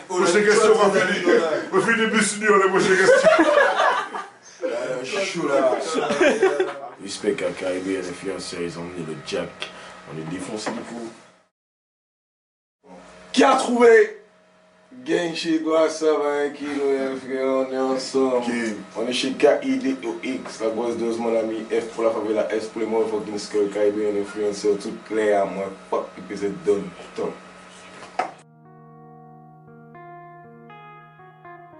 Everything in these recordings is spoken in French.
Prochaine question, on va finir. On va finir plus dur, la prochaine question. Je suis chaud là. Respect à Caribbean Influencer, ils ont emmené le Jack. On est défoncé du coup. Qui a trouvé? Gang chez toi, ça va, qui frère, on est ensemble. Okay. On est chez KIDOX, la grosse dose, mon ami. F pour la favela, S pour les motherfucking skull, Caribbean Influencer, tout clair, moi, fuck, because c'est done.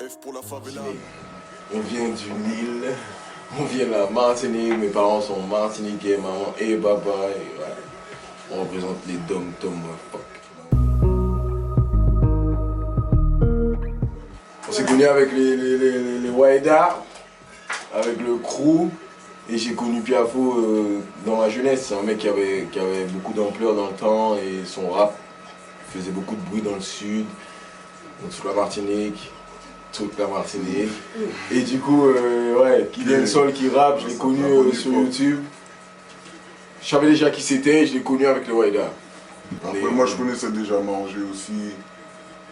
F pour la favela. On vient du Nil, on vient de la Martinique, mes parents sont martiniquais, maman et papa, et voilà. On représente les dom-tom, fuck. On s'est connu avec les Waida, avec le crew, et j'ai connu Piafo dans ma jeunesse. C'est un mec qui avait beaucoup d'ampleur dans le temps, et son rap faisait beaucoup de bruit dans le sud, dans toute la Martinique. Et du coup, ouais, Kylian Sol qui rappe, je l'ai connu sur YouTube. Je savais déjà qui c'était, je l'ai connu avec le Waida. Après, moi je connaissais déjà Manger aussi,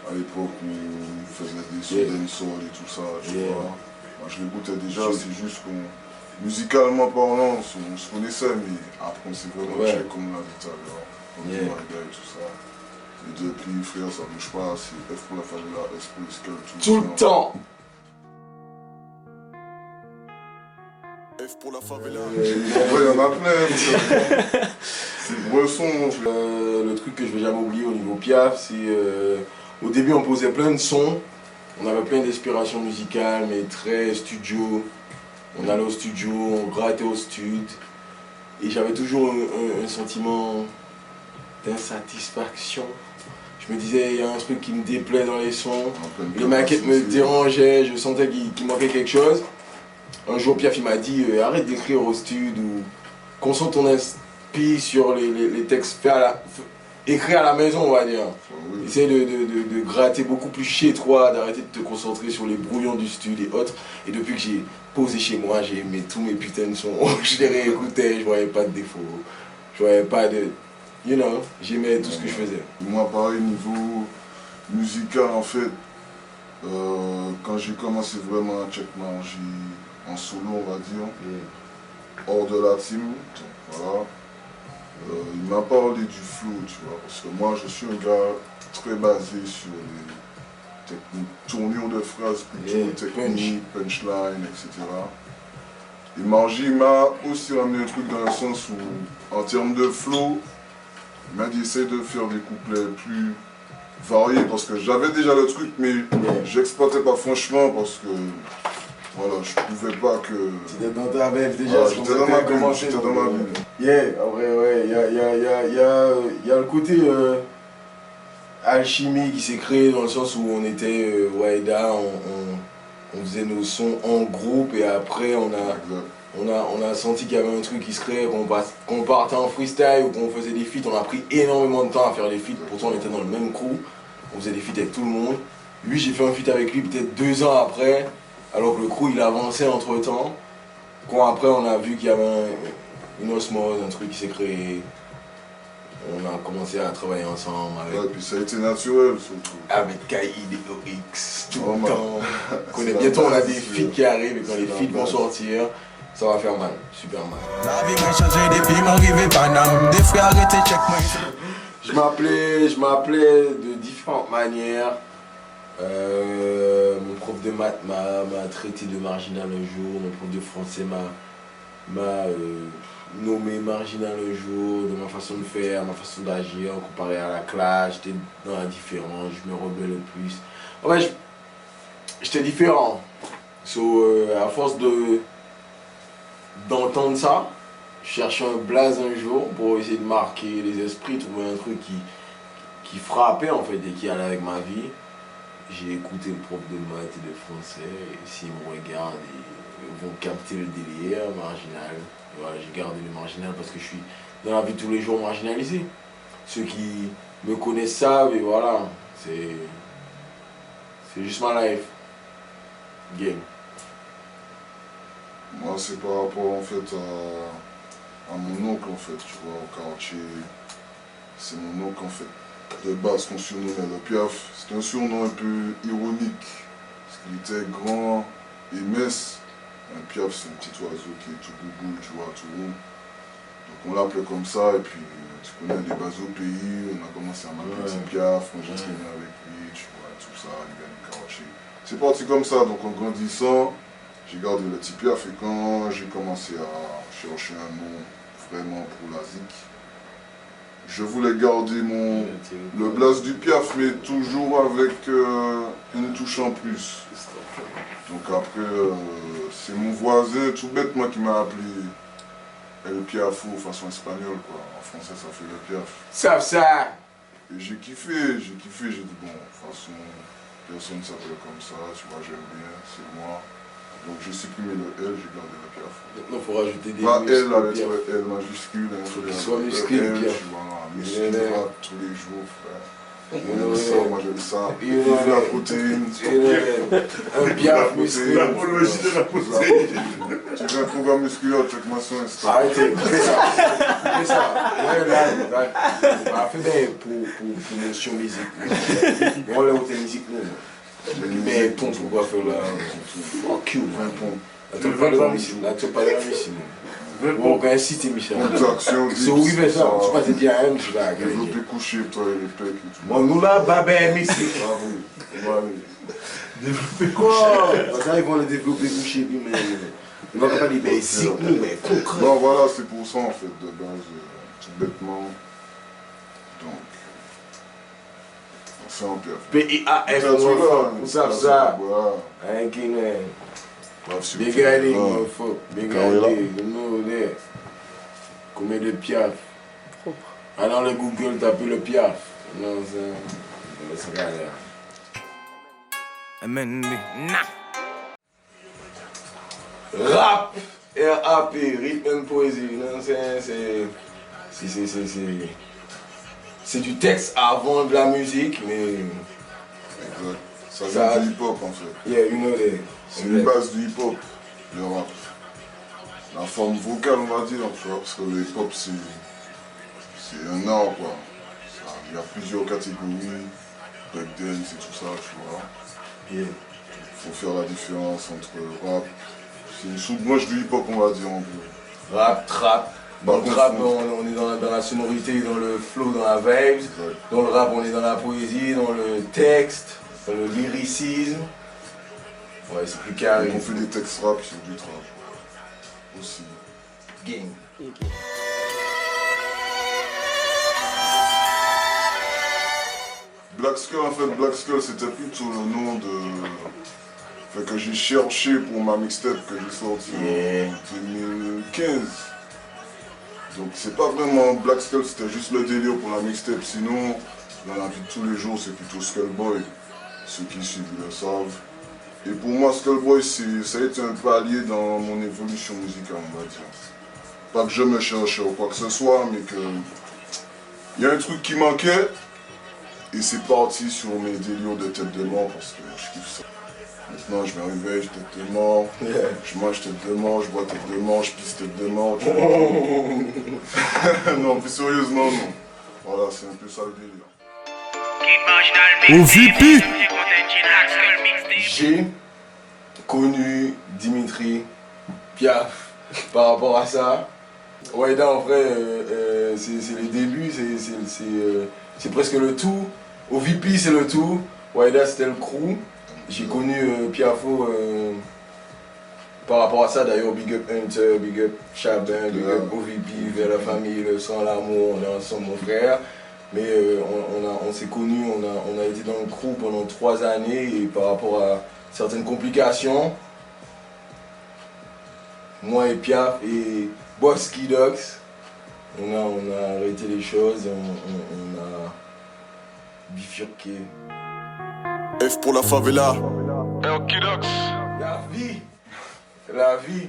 à l'époque où il faisait des sons dancehall et tout ça, tu vois. Moi je l'écoutais déjà, c'est juste qu'on, musicalement parlant, on se connaissait, mais après on s'est vraiment check comme on l'a dit tout à l'heure, comme le Waida et tout ça. Et depuis, frère, ça bouge pas, c'est F pour la favela, S pour les skulls, tout le temps. F pour la favela. Il y en a plein, c'est gros son. Le truc que je vais jamais oublier au niveau Piaf, c'est au début on posait plein de sons, on avait plein d'inspirations musicales, mais très studio. On allait au studio, on grattait au studio, et j'avais toujours un sentiment d'insatisfaction. Je me disais, il y a un truc qui me déplaît dans les sons, les maquettes me dérangeaient, je sentais qu'il manquait quelque chose. Un jour, Piaf il m'a dit, arrête d'écrire au studio, ou concentre ton esprit sur les textes, écrire à la maison, on va dire. Essaye de gratter beaucoup plus chez toi, d'arrêter de te concentrer sur les brouillons du studio et autres. Et depuis que j'ai posé chez moi, j'ai aimé tous mes putains de sons, je les réécoutais, je voyais pas de défauts, je voyais pas de... You know, j'aimais tout ce que je faisais. Moi, pareil, niveau musical, en fait, quand j'ai commencé vraiment à check Manger en solo, on va dire, hors de la team, voilà, il m'a parlé du flow, tu vois, parce que moi, je suis un gars très basé sur les techniques, tournures de phrases plutôt, techniques, punchline, etc. Et Manger m'a aussi ramené un truc dans le sens où, en termes de flow, il m'a dit essaye de faire des couplets plus variés parce que j'avais déjà le truc mais j'exploitais pas franchement parce que voilà, je pouvais pas que... C'était dans ta bête déjà, voilà, j'étais dans ma bulle, j'étais dans ma bulle. Yeah, ouais, il y a le côté alchimie qui s'est créé dans le sens où on était Waida, on faisait nos sons en groupe et après on a senti qu'il y avait un truc qui se créait, qu'on partait en freestyle ou qu'on faisait des feats. On a pris énormément de temps à faire des feats, pourtant on était dans le même crew, on faisait des feats avec tout le monde. Lui, j'ai fait un feat avec lui peut-être 2 ans après, alors que le crew il avançait entre temps. Quand après on a vu qu'il y avait une osmose, un truc qui s'est créé, on a commencé à travailler ensemble avec... Ouais, puis ça a été naturel surtout. Avec KIDOX, tout le temps. Bientôt on a des feats qui arrivent et quand les feats vont sortir, ça va faire mal, super mal. La vie m'a changé depuis mon arrivée Paname. Des frères arrêtés, check moi. Je m'appelais de différentes manières. Mon prof de maths m'a traité de marginal un jour, mon prof de français m'a nommé marginal un jour, de ma façon de faire, ma façon d'agir, comparé à la classe, j'étais dans la différence, je me rebellais plus. En fait, j'étais différent. À force d'entendre ça, je cherchais un blaze un jour pour essayer de marquer les esprits, trouver un truc qui frappait en fait et qui allait avec ma vie. J'ai écouté le prof de maths et de français, et s'ils me regardent, ils vont capter le délire marginal. Et voilà, j'ai gardé le marginal parce que je suis dans la vie de tous les jours marginalisé. Ceux qui me connaissent savent, et voilà, c'est juste ma life. Game. Moi, c'est par rapport en fait à mon oncle en fait, tu vois, au quartier. C'est mon oncle en fait. de base qu'on surnommait le Piaf. C'était un surnom un peu ironique, parce qu'il était grand et mince. Un Piaf, c'est un petit oiseau qui est tout boubou, tu vois, tout rond. Donc on l'appelait comme ça, et puis tu connais les bases au pays, on a commencé à m'appeler Petit Piaf, moi j'ai traîné avec lui, tu vois, tout ça, il vient du Karachi. C'est parti comme ça, donc en grandissant, j'ai gardé le Petit Piaf, et quand j'ai commencé à chercher un nom vraiment pour la zik, je voulais garder le blaze du Piaf, mais toujours avec une touche en plus. Donc après, c'est mon voisin, tout bêtement, qui m'a appelé El Piafo, façon espagnole, quoi. En français, ça fait le Piaf. Ça. Et j'ai kiffé, j'ai dit bon, de toute façon, personne ne s'appelle comme ça, tu vois, j'aime bien, c'est moi. Donc j'ai supprimé le L, j'ai gardé le Piaf. Maintenant, il faut rajouter des Pas muscles. L, la lettre L majuscule, il faut qu'il soit musclé, L, Piaf. tu vois, musclé tous les jours, frère. Moi j'aime ça. Et la protéine. Un Piaf musclé. L'apologie de la protéine. Tu fais un programme musculaire, check-moi sur Insta. Arrêtez, fais ça. Ouais, là, fais bien pour notion musique. On l'a ôté musique, nous. Mais ton, pourquoi faire là? Fuck you, 20 pompes. Là, tu parles de la musique. Bon, quand cité Michel. C'est où il fait ça? Tu vas te dire à un, tu vas agréger. Développer couché, toi, les pecs et tout. Bon, nous là, babé, musique. Bravo. Développer quoi? Ça, ils vont le développer couché, lui, mais. Il va pas dire, mais si, nous, mais concret. Non, voilà, c'est pour ça, en fait, de base, tout bêtement. Donc, c'est un Piaf. P-I-A-F, vous savez ça? Un Guinéen. Big idea, motherfucker. Big idea, you know that. Combien de Piaf? Allez dans le Google, tapez le Piaf. Non, c'est regarder. Rap, R-A-P, rythme and poésie. Non, c'est du texte avant de la musique, mais. Exact. Ça vient du hip-hop, en fait. Yeah, you know that. C'est une base du hip-hop, le rap. La forme vocale, on va dire, tu vois, parce que le hip-hop, c'est un art, quoi. Il y a plusieurs catégories, breakdance et tout ça, tu vois. Il faut faire la différence entre rap. C'est une sous-branche du hip-hop, on va dire, en gros. Rap, trap. Dans le rap, on est dans la sonorité, dans le flow, dans la vibe. Exact. Dans le rap, on est dans la poésie, dans le texte, dans le lyricisme. Ouais, c'est plus carré. Donc on fait des textes rap sur du trap. Aussi. Gang. Black Skull, en fait, Black Skull, c'était plutôt le nom que j'ai cherché pour ma mixtape que j'ai sortie en 2015. Donc c'est pas vraiment Black Skull, c'était juste le délire pour la mixtape. Sinon, dans la vie de tous les jours, c'est plutôt Skullboy. Ceux qui suivent le savent. Et pour moi, Skullboy, ça a été un palier dans mon évolution musicale, on va dire. Pas que je me cherchais ou quoi que ce soit, mais que il y a un truc qui manquait. Et c'est parti sur mes délires de tête de mort parce que je kiffe ça. Maintenant, je me réveille, tête de mort, je mange tête de mort, je bois tête de mort, je pisse tête de mort. Tu vois. Non, plus sérieusement, non. Voilà, c'est un peu ça le délire. Au VP. J'ai connu Dimitri Piaf par rapport à ça. Ouais, en vrai, c'est les débuts, c'est presque le tout. Au VP, c'est le tout. Waida, c'était le crew. J'ai connu Piafo par rapport à ça. D'ailleurs, big up Hunter, big up Chabin, big up OVP, vers la famille, le sang, l'amour, on est ensemble, mon frère. Mais on s'est connus, on a été dans le crew pendant 3 années et par rapport à certaines complications, moi et Piaf et Boss Kidox, on a arrêté les choses, on a bifurqué. F pour la favela. Kidox. La vie.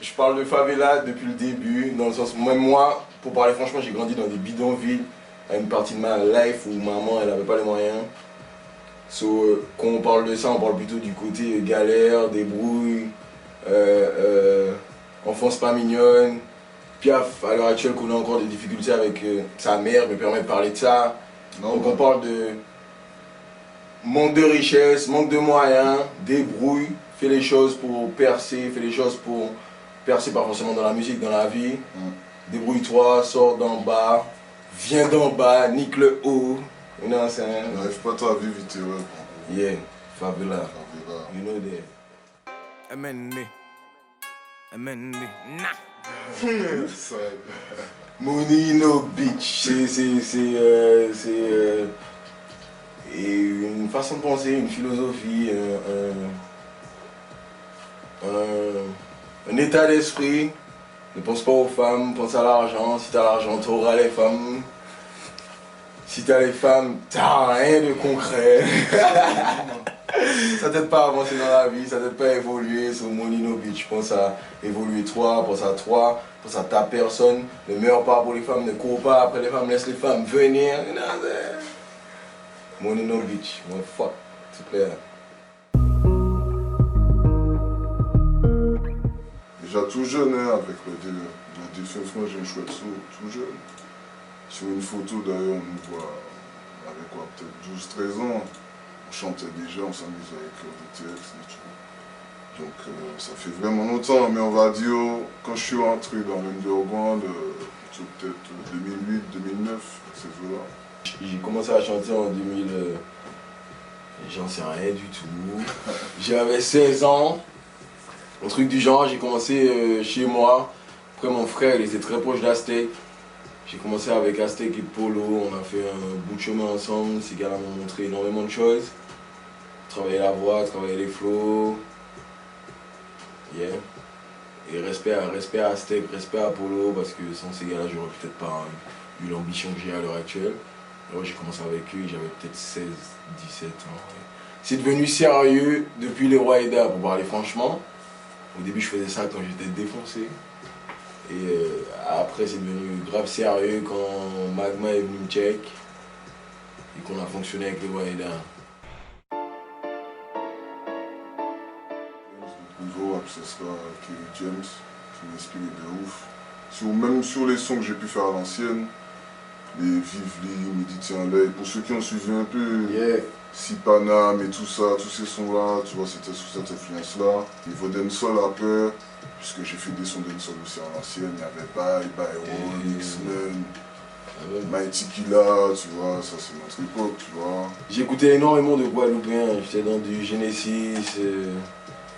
Je parle de favela depuis le début, dans le sens, même moi, pour parler franchement, j'ai grandi dans des bidonvilles. À une partie de ma life où maman elle n'avait pas les moyens. Quand on parle de ça, on parle plutôt du côté galère, débrouille, enfance pas mignonne. Piaf, à l'heure actuelle, connaît encore des difficultés avec sa mère, me permet de parler de ça. Non, donc on parle de manque de richesse, manque de moyens, débrouille, fais les choses pour percer, fais les choses pour percer pas forcément dans la musique, dans la vie. Débrouille-toi, sors d'en bas, viens d'en bas, nique le haut. You know what I'm saying? N'arrive pas toi à vivre vite, ouais. Yeah, favela. You know that. Money no bitch. C'est une façon de penser, une philosophie, un état d'esprit. Ne pense pas aux femmes, pense à l'argent. Si t'as l'argent, t'auras les femmes. Si t'as les femmes, t'as rien de concret. Ça t'aide pas à avancer dans la vie, ça t'aide pas à évoluer. So money no bitch. Pense à évoluer toi, pense à ta personne. Ne meurs pas pour les femmes, ne cours pas après les femmes, laisse les femmes venir. Money no bitch, moi fuck, s'il te plaît. Déjà tout jeune, hein, avec le défunt, j'ai un chouette son, tout jeune. Sur une photo d'ailleurs, on nous voit avec quoi, peut-être 12-13 ans. On chantait déjà, on s'amusait avec des textes et tout. Donc ça fait vraiment longtemps, mais on va dire, quand je suis rentré dans l'underground, peut-être 2008-2009, ces eaux-là. J'ai commencé à chanter en 2000, j'en sais rien du tout. J'avais 16 ans, un truc du genre, j'ai commencé chez moi. Après mon frère, il était très proche d'Aztec. J'ai commencé avec Aztec et Polo, on a fait un bout de chemin ensemble. Ces gars-là m'ont montré énormément de choses. Travailler la voix, travailler les flows. Yeah. Et respect à Aztec, respect à Polo, parce que sans ces gars-là, j'aurais peut-être pas eu l'ambition que j'ai à l'heure actuelle. Alors j'ai commencé avec eux, j'avais peut-être 16, 17 ans. C'est devenu sérieux depuis les Rois Eda, pour parler franchement. Au début, je faisais ça quand j'étais défoncé. Et après, c'est devenu grave sérieux quand Magma est venu me check et qu'on a fonctionné avec les Rois Eda. Le nouveau rap, ce sera Kerry James, qui m'inspire de ouf. Même sur les sons que j'ai pu faire à l'ancienne, les Vivli, Méditer en l'air, pour ceux qui ont suivi un peu, Sipanam et tout ça, tous ces sons-là, tu vois, c'était sous cette influence-là. Niveau dancehall à peur, puisque j'ai fait des sons dancehall aussi à l'ancienne, il y avait Bye, Byron, X-Men, Mighty Killa, tu vois, ça c'est notre époque, tu vois. J'écoutais énormément de Guadeloupéens, j'étais dans du Genesis,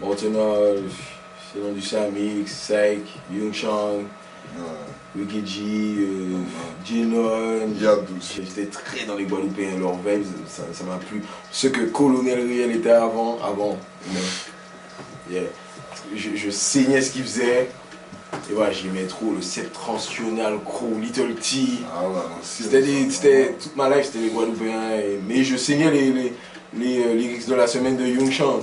Mortonal, j'étais dans du Samix, Psych, Young Chang. Wiki G, Genon, j'étais très dans les Guadeloupéens, leur vibe, ça m'a plu. Ce que Colonel Riel était avant, yeah. Je saignais ce qu'il faisait. Et voilà, j'aimais trop le Septentrional Crew, Little T. Ah ouais, toute ma life, c'était les Guadeloupéens. Mais je saignais les lyrics de la semaine de Young Chang.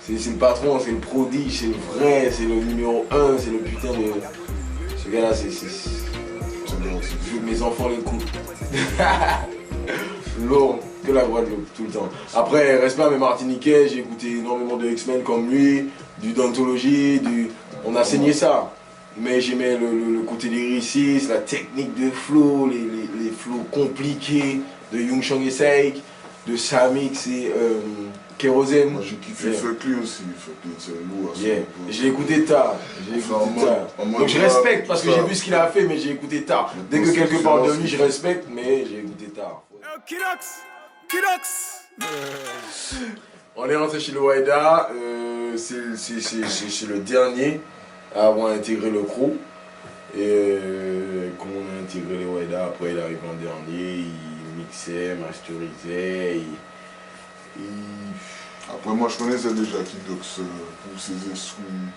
C'est le patron, c'est le prodige, c'est le vrai, c'est le numéro 1, c'est le putain de... Ce gars-là, je veux que mes enfants l'écoutent. Lourd, que la Guadeloupe, tout le temps. Après, respect à mes Martiniquais, j'ai écouté énormément de X-Men comme lui, du Dantologie, on a saigné ça. Mais j'aimais le côté lyriciste, la technique de flow, les flows compliqués de Young Chang et Seik, de Samix et Kérosène. Moi j'ai kiffé Fuck Lee aussi, Fuck Lee c'est lourd. Je l'ai écouté tard, donc je respecte parce que j'ai vu ce qu'il a fait, mais j'ai écouté tard. Dès que quelqu'un parle de lui, je respecte, mais j'ai écouté tard. On est rentré chez le Waida, c'est le dernier à avoir intégré le crew. Et comme on a intégré le Waida, après il arrive en dernier, il mixait, masterisait, Après moi je connaissais déjà Kiddox pour ses instruments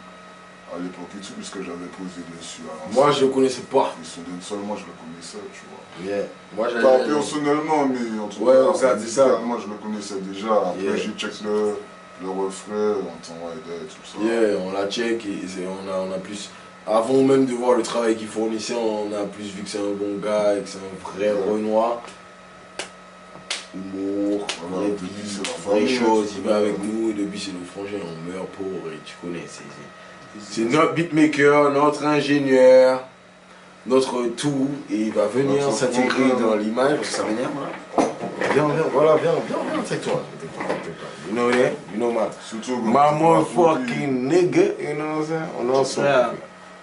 à l'époque et tout, puisque j'avais posé dessus. Moi je le connaissais pas. Ils sont danseuls, moi je le connaissais, tu vois. Moi, pas personnellement, mais en tout cas, ça. Moi je le connaissais déjà. Après j'ai check le refrain en temps et tout ça. On l'a check et on a plus... Avant même de voir le travail qu'il fournissait, on a plus vu que c'est un bon gars et que c'est un vrai Renoir. Humour, vraie chose, il va avec nous et depuis c'est le frangin, on meurt pauvre et tu connais, c'est notre beatmaker, notre ingénieur, notre tout et il va venir s'intégrer dans l'image, parce que ça m'énerve là. Viens, voilà, viens, c'est toi. You know that? You know my motherfucking nigga, you know what I'm saying? On est ensemble.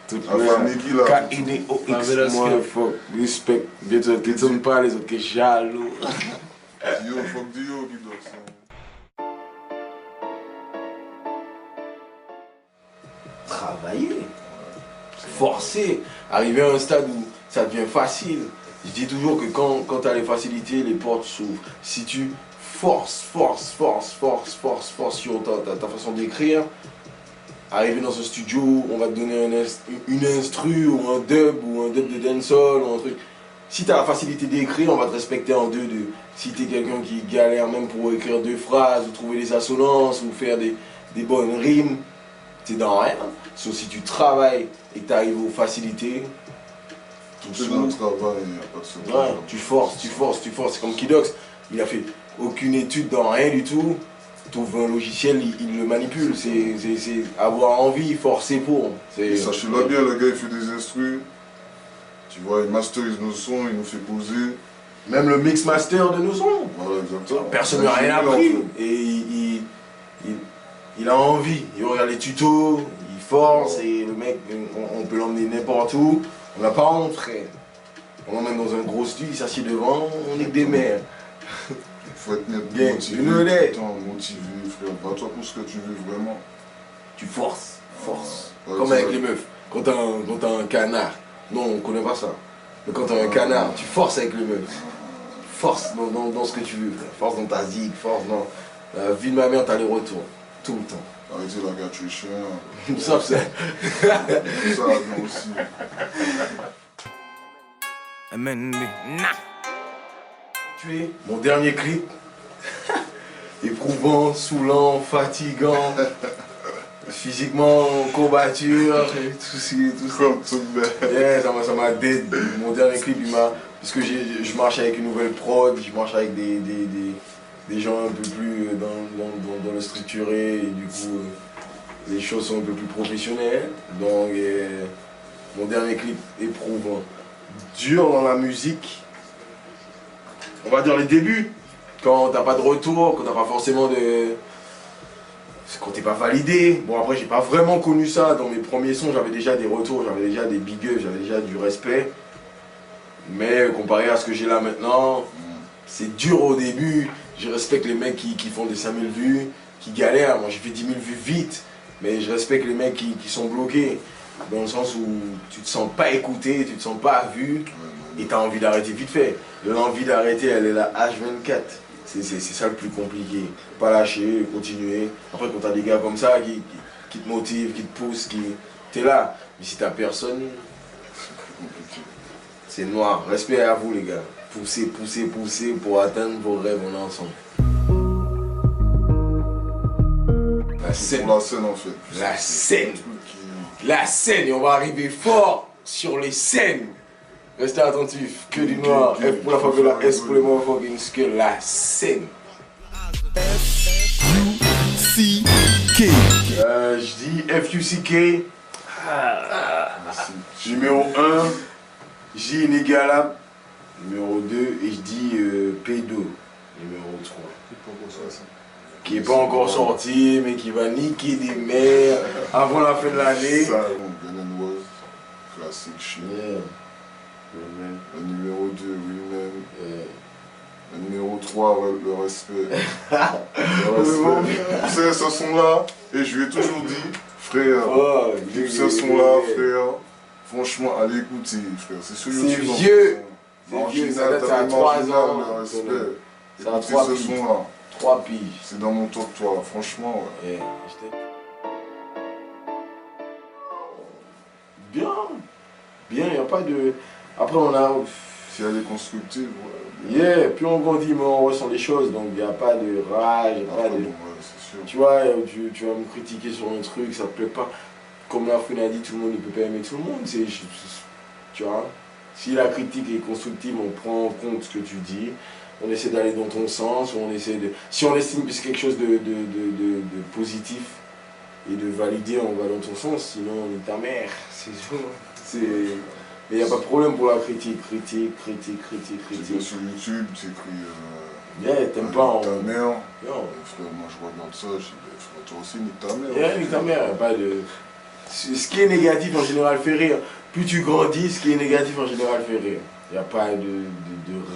K-I-D-O-X, motherfucker, respect. Bientôt, que tu me parles, les autres, que jaloux. Dio, fuck Dio qui doit ça. Travailler, forcer, arriver à un stade où ça devient facile. Je dis toujours que quand tu as les facilités, les portes s'ouvrent. Si tu forces sur ta façon d'écrire, arriver dans un studio, on va te donner une instru ou un dub de dancehall ou un truc. Si tu as la facilité d'écrire, on va te respecter en deux. Si tu es quelqu'un qui galère même pour écrire 2 phrases, ou trouver des assonances, ou faire des bonnes rimes, tu es dans rien. Sauf si tu travailles et que tu arrives aux facilités, tout dans le travail, il n'y a pas de secret. Ouais, tu forces. C'est comme Kidox, il a fait aucune étude dans rien du tout. Tu ouvres un logiciel, il le manipule. C'est avoir envie, forcer pour. Sachez-le bien, le gars il fait des instrus. Tu vois, il masterise nos sons, il nous fait poser. Même le mix master de nos sons. Voilà, exactement. Personne n'a rien appris. Et il a envie. Il regarde les tutos, il force et le mec, on peut l'emmener n'importe où. On n'a pas honte, frère. On l'emmène dans un gros studio, il s'assied devant, on est que des mères. Il faut être net Bien, motivé, motivé, frère. Va-toi pour ce que tu veux vraiment. Tu forces. Ouais, Comme avec les meufs. Quand t'as un canard. Non, on connaît pas ça. Mais quand t'as un canard, tu forces avec les meufs. Force dans ce que tu veux, frère. Force dans ta zig, force dans la vie de ma mère, t'as les retours. Tout le temps. Arrêtez la gâterie. Ça, c'est. Ça, non aussi. Tu es mon dernier clip. Éprouvant, saoulant, fatigant. Physiquement, courbature, tout ça. Yeah, ça m'a dead. Mon dernier clip, parce que je marche avec une nouvelle prod, je marche avec des gens un peu plus dans le structuré, et du coup, les choses sont un peu plus professionnelles. Donc, mon dernier clip éprouvant. Dur dans la musique, on va dire les débuts, quand t'as pas de retour, quand t'as pas forcément de... Quand t'es pas validé. Bon, après j'ai pas vraiment connu ça. Dans mes premiers sons, j'avais déjà des retours, j'avais déjà des big ups, j'avais déjà du respect. Mais comparé à ce que j'ai là maintenant, c'est dur au début. Je respecte les mecs qui font des 5000 vues, qui galèrent. Moi j'ai fait 10 000 vues vite, mais je respecte les mecs qui sont bloqués. Dans le sens où tu te sens pas écouté, tu te sens pas vu, et tu as envie d'arrêter vite fait. L'envie d'arrêter, elle est là H24. C'est ça le plus compliqué. Pas lâcher, continuer. Après, quand tu as des gars comme ça qui te motivent, qui te poussent, t'es là. Mais si t'as personne, c'est noir. Respect à vous les gars. Poussez pour atteindre vos rêves, on est ensemble. La scène. Pour la scène en fait. La scène. La scène, et on va arriver fort sur les scènes. Restez attentifs, que du noir, F pour la favela, S pour les motherfucking skills, la scène. F-U-C-K. Je dis F-U-C-K. Numéro 1, J inégalable. Numéro 2, et je dis P2. Numéro 3. Qui n'est pas encore sorti, mais qui va niquer des mères avant la fin de l'année. Ça, Gun and Rose, classique shit. Yeah. Le numéro 2, Women. Yeah. Le numéro 3, le respect. Le respect. Tous ces sons-là, et je lui ai toujours dit, frère, tous ces sons-là, frère, franchement, allez écouter, frère. C'est sur YouTube. C'est vieux. C'est vieux, ça date à 3 ans. Le respect. C'est à Écoutez 3 ce son-là. 3 piges. C'est dans mon top 3, franchement, ouais. Yeah. Bien, il n'y a pas de... Après, on a... Si elle est constructive, ouais. Yeah, plus on grandit, mais on ressent les choses, donc il n'y a pas de rage, pas de... Bon, ouais, c'est sûr. Tu vois, tu vas me critiquer sur un truc, ça te plaît pas. Comme la Fouine a dit, tout le monde ne peut pas aimer tout le monde. Tu vois, si la critique est constructive, on prend en compte ce que tu dis. On essaie d'aller dans ton sens, ou on essaie de... Si on estime que c'est quelque chose de positif et de validé, on va dans ton sens, sinon on est ta mère. Mais il n'y a pas de problème pour la critique. Tu viens sur YouTube, tu écris Yeah, t'aimes pas ta mère. Non. Frère, moi je regarde ça, je dis, frère, toi aussi, nique ta mère. Yeah, nique ta mère, pas de... Ce qui est négatif en général fait rire. Plus tu grandis, ce qui est négatif en général fait rire. Il n'y a pas de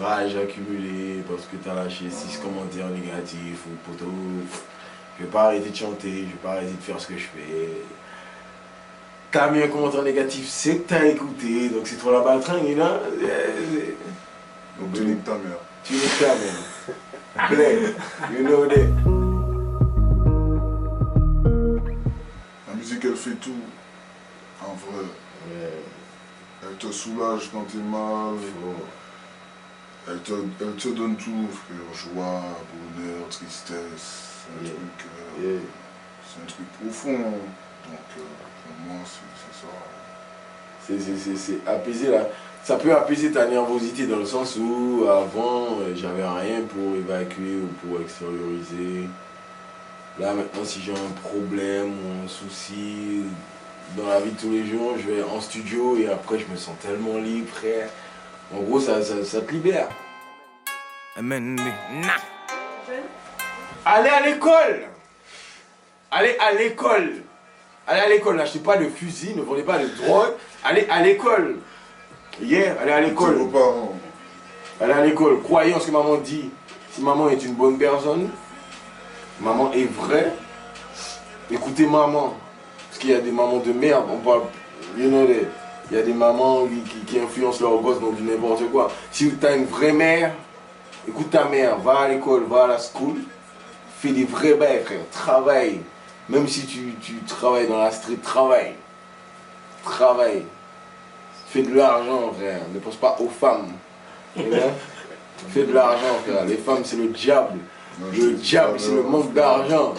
rage accumulée parce que tu as lâché 6 commentaires négatifs ou poteau. Je vais pas arrêter de chanter, je vais pas arrêter de faire ce que je fais. T'as mis un commentaire négatif, c'est que t'as écouté, donc c'est trop la baltringue, là. Donc tu niques ta mère. Tu niques ta mère. Blame, you know that. La musique, elle fait tout, en vrai. Yeah. Elle te soulage quand t'es mal. Elle te donne tout, frère. Joie, bonheur, tristesse. C'est un truc profond. Donc, pour moi, c'est ça. C'est apaiser là. Ça peut apaiser ta nervosité dans le sens où avant, j'avais rien pour évacuer ou pour extérioriser. Là, maintenant, si j'ai un problème ou un souci dans la vie de tous les jours, je vais en studio et après, je me sens tellement libre, frère. En gros, ça te libère. Allez à l'école! Allez à l'école! Allez à l'école, n'achetez pas de fusil, ne vendez pas de drogue. Allez à l'école! Yeah, allez à l'école. Allez à l'école. Croyez en ce que maman dit. Si maman est une bonne personne, maman est vraie, écoutez maman. Parce qu'il y a des mamans de merde, on parle, you know that. Il y a des mamans qui influencent leurs gosses dans du n'importe quoi. Si tu as une vraie mère, écoute ta mère, va à l'école, va à la school, fais des vrais bails, frère, travaille. Même si tu travailles dans la street, travaille. Travaille. Fais de l'argent, frère, ne pense pas aux femmes. Fais de l'argent, frère, les femmes c'est le diable. Le diable c'est le manque d'argent.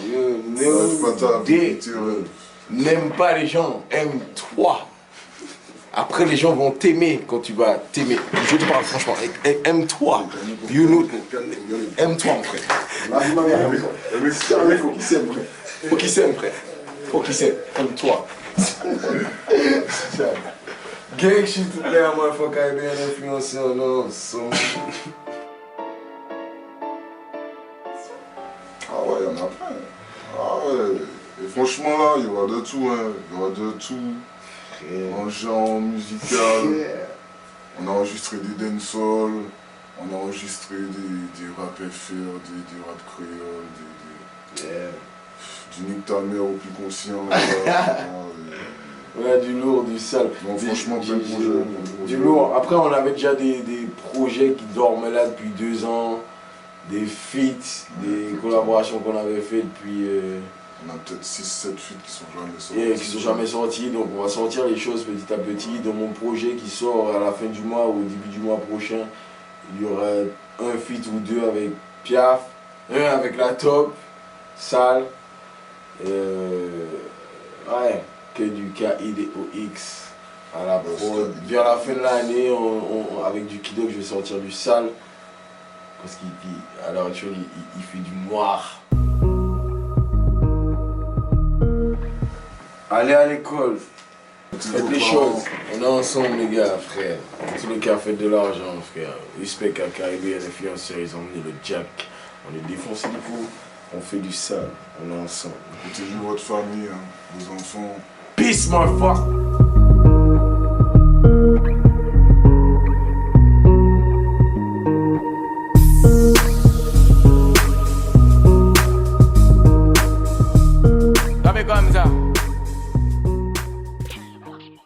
N'aime pas les gens, aime-toi. Après les gens vont t'aimer quand tu vas t'aimer. Je te parle franchement, aime-toi. You know, aime-toi mon frère. Faut qu'il s'aime, frère. Faut qu'il s'aime, frère. Faut qu'il s'aime, aime-toi. Gang shit to play, moi, faut qu'il y ait un influenceur, non, Ah ouais, il y en a plein. Ah ouais. Et franchement là, il y aura de tout, hein. Il y aura de tout. En genre musical. On a enregistré des dancehall. On a enregistré des rap FR, des rap créoles, du nique ta mère au plus conscient. On a du lourd, du sale. Non, franchement, plein de projets. Du lourd. Après, on avait déjà des projets qui dormaient là depuis 2 ans. Des feats, des collaborations qu'on avait fait depuis... On a peut-être 6-7 feats qui sont jamais sortis. Yeah, qui sont jamais sortis, donc on va sortir les choses petit à petit. Dans mon projet qui sort à la fin du mois ou au début du mois prochain, il y aura un feat ou 2 avec Piaf, un avec La Top, Sal, ouais, que du KIDOX à la prod. Vers la fin de l'année, avec du Kidok, je vais sortir du Sal. Parce qu'à l'heure actuelle, il fait du noir. Allez à l'école. Faites les choses. On est ensemble, les gars, frère. En tous les cas, faites de l'argent, frère. Respect à Caribbean Influenceurs, ils ont mis le jack. On est défoncé du coup. On fait du sale. On est ensemble. Protégez votre famille, hein, vos enfants. Peace, motherfucker.